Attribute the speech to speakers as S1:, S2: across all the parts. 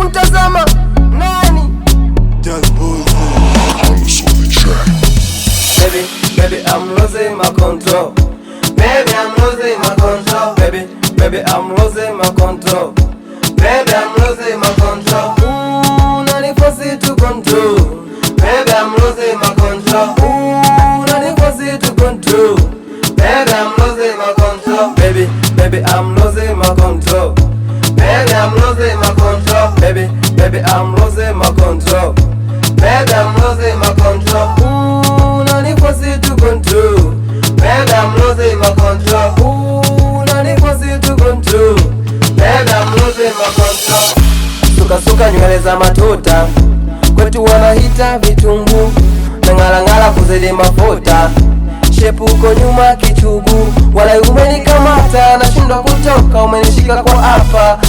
S1: kumtazama nani? Baby, baby, I'm losing my control. Baby, I'm losing my control. Baby, baby, I'm losing my control. Baby, I'm losing my control. Ooh, nani force to control. Baby, I'm losing my control. Ooh, nani force to control. Baby, I'm losing my control. Baby, baby, I'm losing my control. Baby, I'm losing my control. Baby, baby, I'm losing my control. Baby, I'm losing my control. Ooh, nani force to control. Baby, I'm losing my control. Ooh, nani force to control. Baby, I'm losing my control. Suka suka nywele za matuta, kwetu wanahita vitungu, na ngala kuzidi mafuta. Shepu uko nyuma kichugu, wala umenikamata, nashindwa kutoka, umenishika kwa hapa.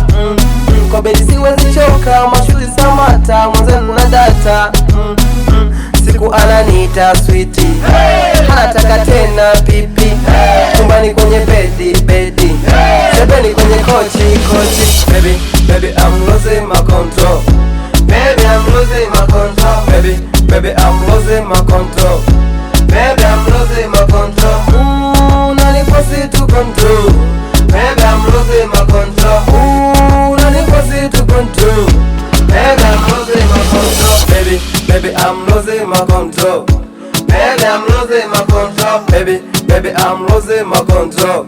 S1: Kwa bedi siwezi choka, mashuti samata, mwanzenu na data. Siku ananiita sweetie, anataka tena pipi. Chumbani kwenye bedi, sebeni kwenye kochi. Baby, baby, I'm losing my control. Baby, I'm losing my control. Baby, baby, I'm losing my control. Baby, I'm losing my control. Ooh, nani force to control. Baby, I'm losing my control. Ooh, nani force to control. Baby, I'm losing my control. Baby, baby, I'm losing my control. Baby, I'm losing my control. Baby, baby, I'm losing my control.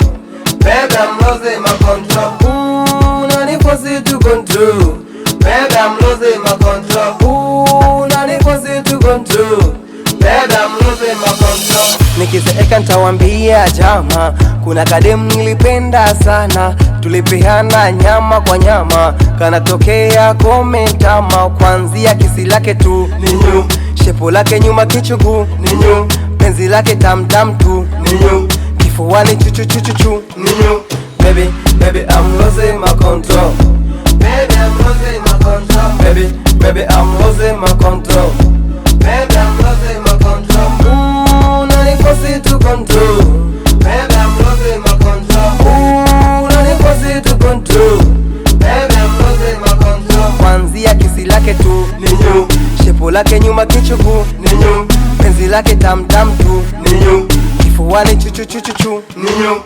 S1: Baby, I'm losing my control. Ooh, nani force to control. Baby, I'm losing my control. Ooh, nani force to control. Baby, I'm losing my control. Nikizeeka nitawambia jama, kuna kadem nilipenda sana, tulipeana nyama kwa nyama, kanatokea komentama. Kwanzia kisi lake tu ninyu, shepo lake nyuma kichugu ninyu, penzi lake tamtam tu ninyu, kifuani chuchu ninyu. Baby, baby, I'm losing my control. Baby, I'm losing my control. Baby, baby, I'm losing my control. Baby, I'm losing my control. Ooh, nani force to control. Baby, I'm losing my control. Ooh, nani force to control. Baby, I'm losing my control. Kwanzia kisi lake tu ninyu, shepo lake nyuma kichugu ninyu, penzi lake tamtam tu ninyu, kifuani chuchu ninyu.